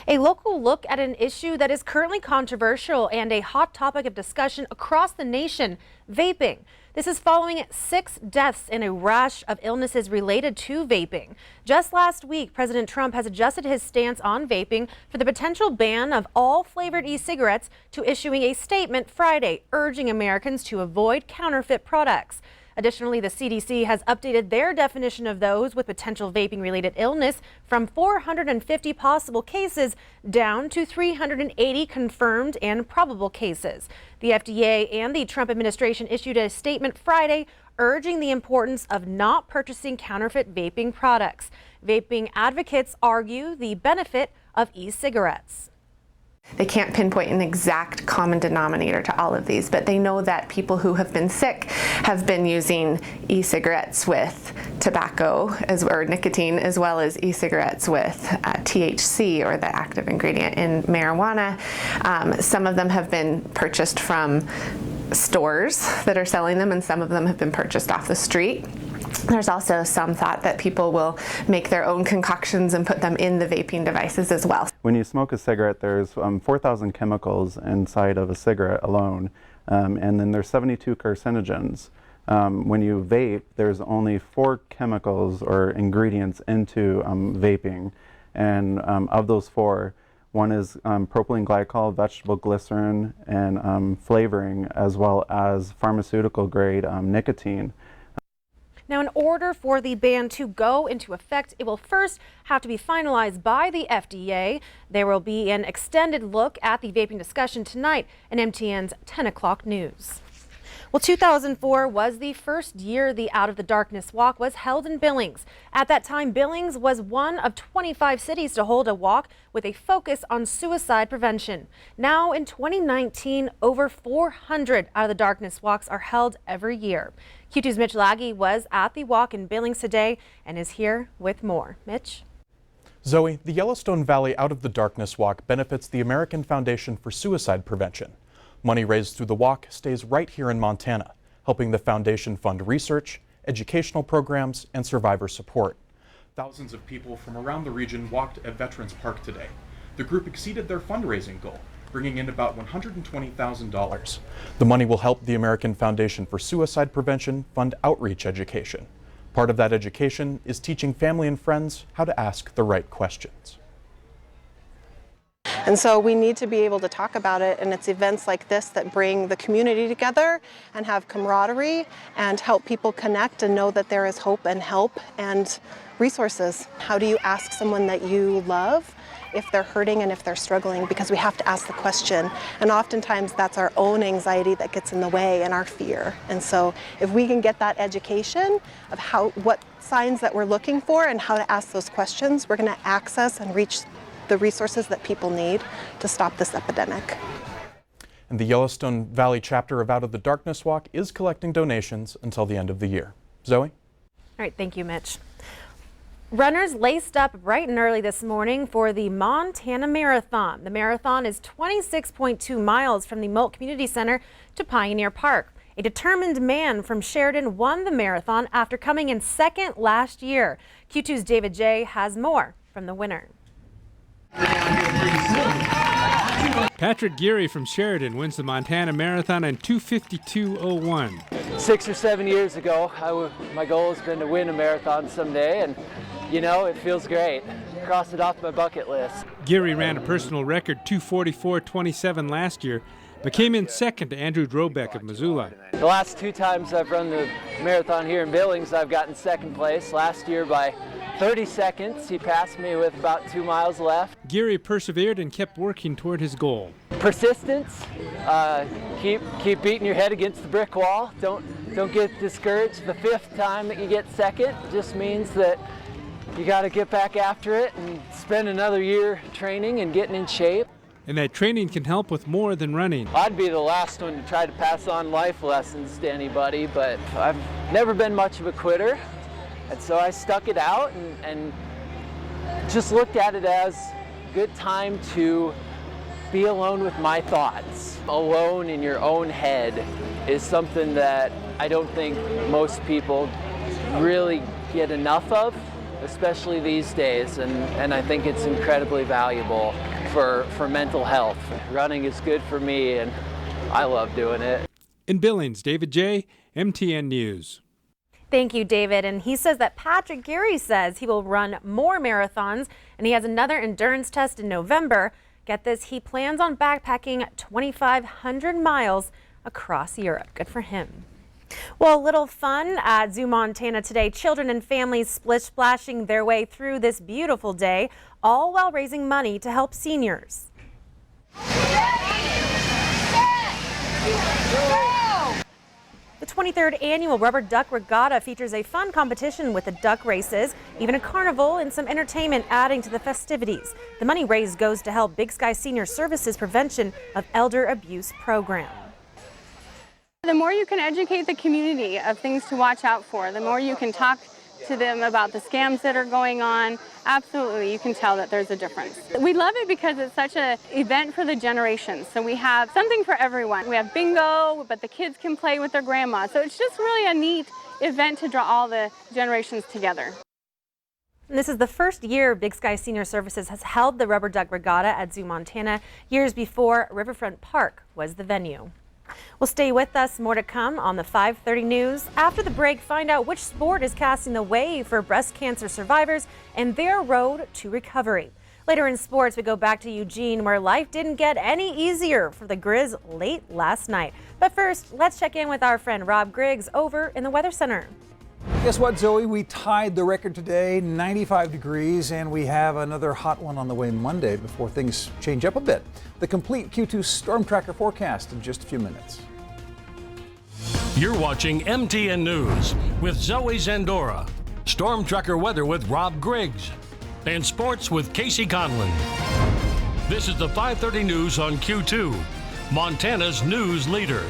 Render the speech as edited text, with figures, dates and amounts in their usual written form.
A local look at an issue that is currently controversial and a hot topic of discussion across the nation, vaping. This is following 6 deaths in a rash of illnesses related to vaping. Just last week, President Trump has adjusted his stance on vaping for the potential ban of all flavored e-cigarettes to issuing a statement Friday urging Americans to avoid counterfeit products. Additionally, the CDC has updated their definition of those with potential vaping-related illness from 450 possible cases down to 380 confirmed and probable cases. The FDA and the Trump administration issued a statement Friday urging the importance of not purchasing counterfeit vaping products. Vaping advocates argue the benefit of e-cigarettes. They can't pinpoint an exact common denominator to all of these, but they know that people who have been sick have been using e-cigarettes with tobacco or nicotine, as well as e-cigarettes with THC, or the active ingredient in marijuana. Some of them have been purchased from stores that are selling them, and some of them have been purchased off the street. There's also some thought that people will make their own concoctions and put them in the vaping devices as well. When you smoke a cigarette, there's 4,000 chemicals inside of a cigarette alone, and then there's 72 carcinogens. When you vape, there's only 4 chemicals or ingredients into vaping, and of those 4, one is propylene glycol, vegetable glycerin, and flavoring, as well as pharmaceutical grade nicotine. Now, in order for the ban to go into effect, it will first have to be finalized by the FDA. There will be an extended look at the vaping discussion tonight in MTN's 10 o'clock news. Well, 2004 was the first year the Out of the Darkness Walk was held in Billings. At that time, Billings was one of 25 cities to hold a walk with a focus on suicide prevention. Now, in 2019, over 400 Out of the Darkness walks are held every year. Q2's Mitch Laggy was at the walk in Billings today and is here with more. Mitch? Zoe, the Yellowstone Valley Out of the Darkness Walk benefits the American Foundation for Suicide Prevention. Money raised through the walk stays right here in Montana, helping the foundation fund research, educational programs, and survivor support. Thousands of people from around the region walked at Veterans Park today. The group exceeded their fundraising goal, bringing in about $120,000. The money will help the American Foundation for Suicide Prevention fund outreach education. Part of that education is teaching family and friends how to ask the right questions. And so we need to be able to talk about it, and it's events like this that bring the community together and have camaraderie and help people connect and know that there is hope and help and resources. How do you ask someone that you love if they're hurting and if they're struggling? Because we have to ask the question, and oftentimes that's our own anxiety that gets in the way and our fear. And so if we can get that education of what signs that we're looking for and how to ask those questions, we're going to access and reach the resources that people need to stop this epidemic. And the Yellowstone Valley chapter of Out of the Darkness Walk is collecting donations until the end of the year. Zoe? All right, thank you, Mitch. Runners laced up bright and early this morning for the Montana Marathon. The marathon is 26.2 miles from the Moult Community Center to Pioneer Park. A determined man from Sheridan won the marathon after coming in second last year. Q2's David J. has more from the winner. Patrick Geary from Sheridan wins the Montana Marathon in 2:52:01. 6 or 7 years ago, my goal has been to win a marathon someday, and you know, it feels great. Cross it off my bucket list. Geary ran a personal record 2:44:27 last year, but came in second to Andrew Drobeck of Missoula. The last 2 times I've run the marathon here in Billings, I've gotten second place. Last year by 30 seconds. He passed me with about 2 miles left. Geary persevered and kept working toward his goal. Persistence. Keep beating your head against the brick wall. Don't get discouraged. The 5th time that you get second just means that you got to get back after it and spend another year training and getting in shape. And that training can help with more than running. I'd be the last one to try to pass on life lessons to anybody, but I've never been much of a quitter. And so I stuck it out and just looked at it as a good time to be alone with my thoughts. Alone in your own head is something that I don't think most people really get enough of. especially these days, and I think it's incredibly valuable for mental health. Running is good for me, and I love doing it. In Billings, David J., MTN News. Thank you, David. And he says that Patrick Geary says he will run more marathons, and he has another endurance test in November. Get this, he plans on backpacking 2,500 miles across Europe. Good for him. Well, a little fun at Zoo Montana today. Children and families splish-splashing their way through this beautiful day, all while raising money to help seniors. The 23rd annual Rubber Duck Regatta features a fun competition with the duck races, even a carnival and some entertainment adding to the festivities. The money raised goes to help Big Sky Senior Services Prevention of Elder Abuse program. The more you can educate the community of things to watch out for, the more you can talk to them about the scams that are going on, absolutely you can tell that there's a difference. We love it because it's such an event for the generations. So we have something for everyone. We have bingo, but the kids can play with their grandma. So it's just really a neat event to draw all the generations together. And this is the first year Big Sky Senior Services has held the Rubber Duck Regatta at Zoo Montana. Years before, Riverfront Park was the venue. Well, stay with us. More to come on the 5:30 news. After the break, find out which sport is casting the way for breast cancer survivors and their road to recovery. Later in sports, we go back to Eugene, where life didn't get any easier for the Grizz late last night. But first, let's check in with our friend Rob Griggs over in the Weather Center. Guess what, Zoe? We tied the record today, 95 degrees, and we have another hot one on the way Monday before things change up a bit. The complete Q2 storm tracker forecast in just a few minutes. You're watching MTN News with Zoe Zandora, storm tracker weather with Rob Griggs, and sports with Casey Conlon. This is the 5:30 news on Q2, Montana's news leader.